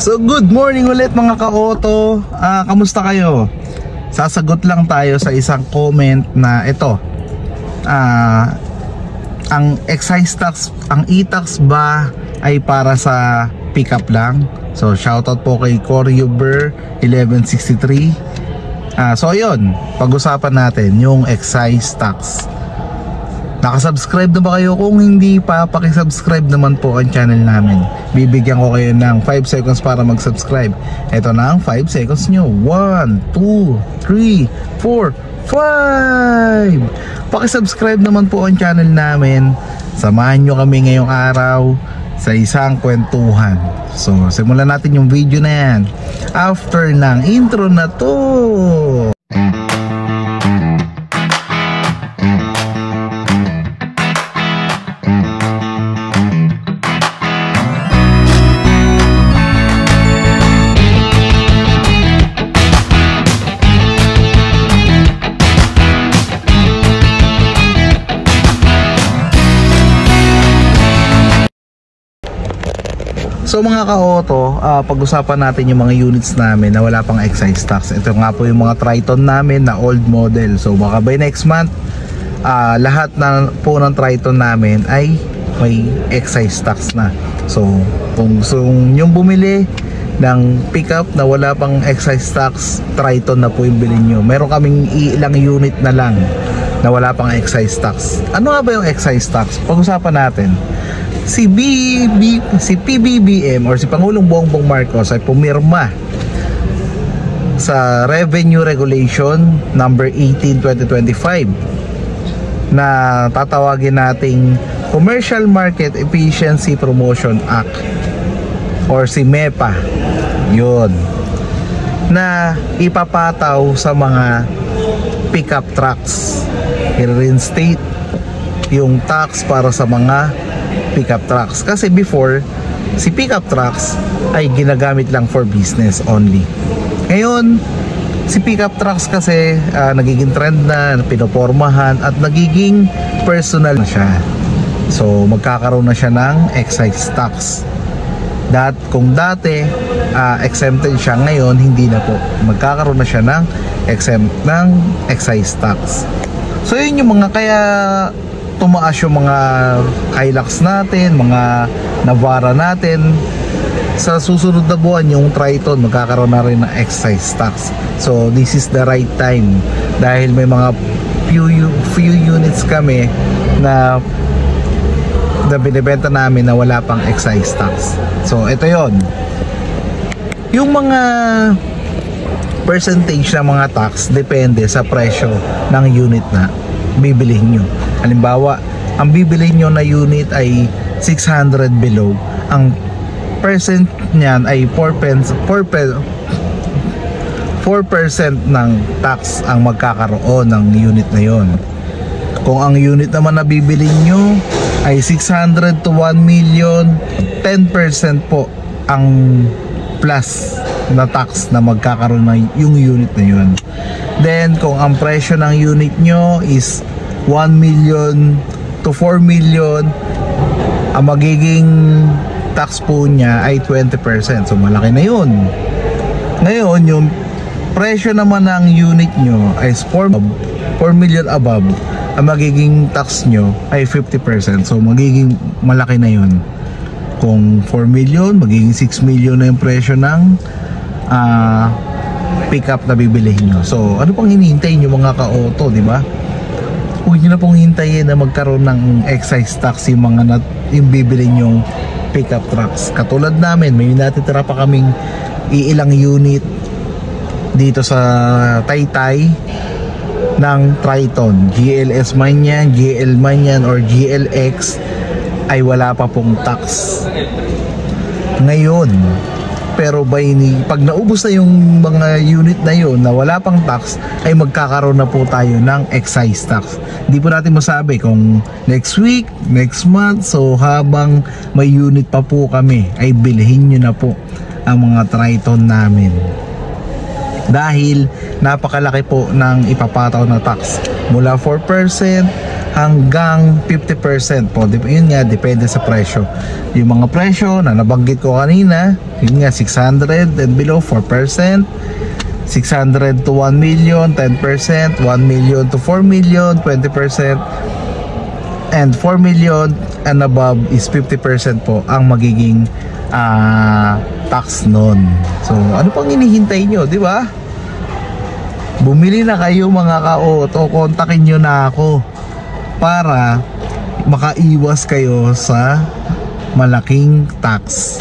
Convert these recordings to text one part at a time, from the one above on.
So good morning ulit mga ka-auto. Kamusta kayo? Sasagot lang tayo sa isang comment na ito. Ang excise tax, ang e-tax ba ay para sa pickup lang? So shoutout po kay Coriober 1163. So ayun, pag-usapan natin yung excise tax. Nakasubscribe na ba kayo? Kung hindi pa, pakisubscribe naman po ang channel namin. Bibigyan ko kayo ng 5 seconds para mag-subscribe. Ito na ang 5 seconds nyo. 1, 2, 3, 4, 5. Pakisubscribe naman po ang channel namin. Samahan nyo kami ngayong araw sa isang kwentuhan. So simulan natin yung video na yan after ng intro na to. So mga ka-auto, pag-usapan natin yung mga units namin na wala pang excise tax. Ito nga po yung mga Triton namin na old model. So baka by next month, lahat na po ng Triton namin ay may excise tax na. So kung gusto yung bumili ng pickup na wala pang excise tax, Triton na po yung bilhin nyo. Meron kaming ilang unit na lang na wala pang excise tax. Ano nga ba yung excise tax? Pag-usapan natin. Si PBBM or si Pangulong Bongbong Marcos ay pumirma sa Revenue Regulation number 18/2025 na tatawagin nating Commercial Market Efficiency Promotion Act or si MEPA. Yun, na ipapataw sa mga pickup trucks. I-reinstate yung tax para sa mga pickup trucks, kasi before si pickup trucks ay ginagamit lang for business only. Ngayon si pickup trucks kasi nagiging trend na, pinopormahan at nagiging personal na siya. So magkakaroon na siya ng excise tax. Kung dati exempted siya, ngayon hindi na po. Magkakaroon na siya ng excise tax. So yun yung mga kaya tumaas yung mga Hilux natin, mga Navara natin. Sa susunod na buwan yung Triton magkakaroon na rin ng excise tax. So this is the right time dahil may mga few units kami na binibenta namin na wala pang excise tax. So ito yon. Yung mga percentage ng mga tax depende sa presyo ng unit na bibilihin nyo. Halimbawa, ang bibilihin nyo na unit ay 600 below, ang percent niyan ay 4% ng tax ang magkakaroon ng unit na yon. Kung ang unit naman na bibilihin nyo ay 600 to 1 million, 10% po ang plus na tax na magkakaroon ng yung unit na yun. Then kung ang presyo ng unit nyo is 1 million to 4 million, ang magiging tax po niya ay 20%. So malaki na yun. Ngayon yung presyo naman ng unit nyo ay 4 million above, ang magiging tax nyo ay 50%. So magiging malaki na yun. Kung 4 million, magiging 6 million na yung presyo ng pickup na bibilihin nyo. So ano pang hinihintay nyo mga ka-auto, di ba? Huwag nyo na pong hintayin na magkaroon ng excise tax yung bibili nyong pickup trucks. Katulad namin, may natitira pa kaming ilang unit dito sa Taytay ng Triton, GLS man yan, GL man yan, or GLX, ay wala pa pong tax ngayon. Pero pag naubos na yung mga unit na yun na wala pang tax, ay magkakaroon na po tayo ng excise tax. Hindi po natin masabi kung next week, next month. So habang may unit pa po kami, ay bilhin nyo na po ang mga Triton namin. Dahil napakalaki po ng ipapataw na tax. Mula 4% hanggang 50% po. Yun nga, depende sa presyo. Yung mga presyo na nabanggit ko kanina, yun nga 600 and below 4%, 600 to 1 million 10%, 1 million to 4 million 20%, and 4 million and above is 50% po ang magiging tax nun. So ano pang hinihintay nyo, di ba? Bumili na kayo mga ka-auto, kontakin nyo na ako para makaiwas kayo sa malaking tax.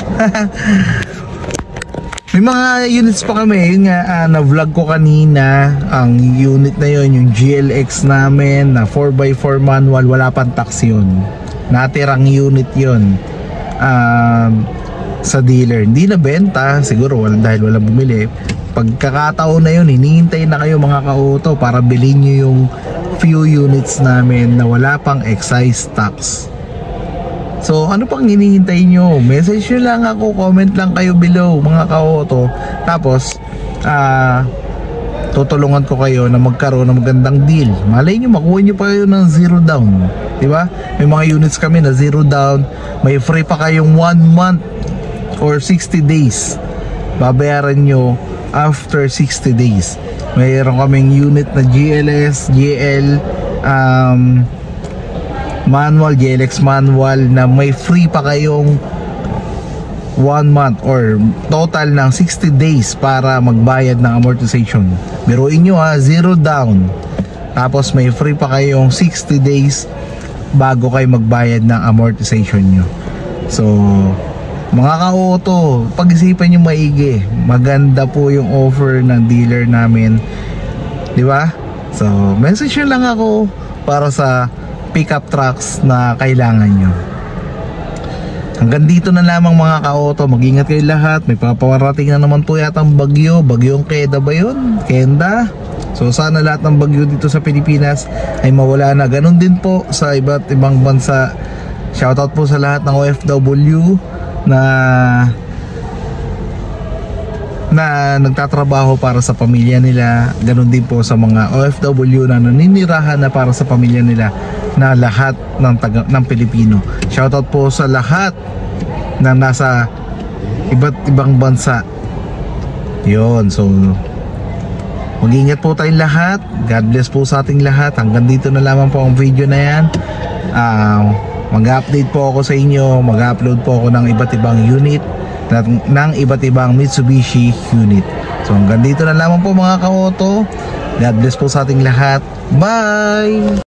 May mga units pa kami, yun nga, na-vlog ko kanina, ang unit na yun, yung GLX namin, na 4x4 manual, wala pang tax yun. Natirang unit yun sa dealer. Hindi na benta, siguro dahil wala bumili. Pagkakataon na yun, hinihintay na kayo mga ka-auto para bilhin nyo yung few units namin na wala pang excise tax. So ano pang hinihintay nyo? Message nyo lang ako, comment lang kayo below mga ka-auto. Tapos tutulungan ko kayo na magkaroon ng magandang deal. Malay nyo, makuha nyo pa kayo ng 0 down, diba? May mga units kami na 0 down, may free pa kayong 1 month or 60 days. Babayaran nyo after 60 days. Mayroon kaming unit na GLS, GL manual, GLX manual na may free pa kayong 1 month or total ng 60 days para magbayad ng amortization. Biruin nyo 0 down, tapos may free pa kayong 60 days bago kayo magbayad ng amortization nyo. So mga ka-auto, pag-isipan nyo maigi. Maganda po yung offer ng dealer namin, di ba? So message nyo lang ako para sa pickup trucks na kailangan nyo. Hanggang dito na lamang mga ka-auto. Mag-ingat kayo lahat. May paparating na naman po yatang bagyo. Bagyong Keda ba yun? Kenda? So sana lahat ng bagyo dito sa Pilipinas ay mawala na. Ganon din po sa iba't ibang bansa. Shoutout po sa lahat ng OFW na nagtatrabaho para sa pamilya nila. Ganon din po sa mga OFW na naninirahan na para sa pamilya nila, na lahat ng Pilipino. Shoutout po sa lahat na nasa iba't ibang bansa. Yun, so mag-ingat po tayong lahat. God bless po sa ating lahat. Hanggang dito na lamang po ang video na yan. Mag-update po ako sa inyo. Mag-upload po ako ng iba't ibang unit, ng iba't ibang Mitsubishi unit. So hanggang dito na lamang po mga ka-auto. God bless po sa ating lahat. Bye!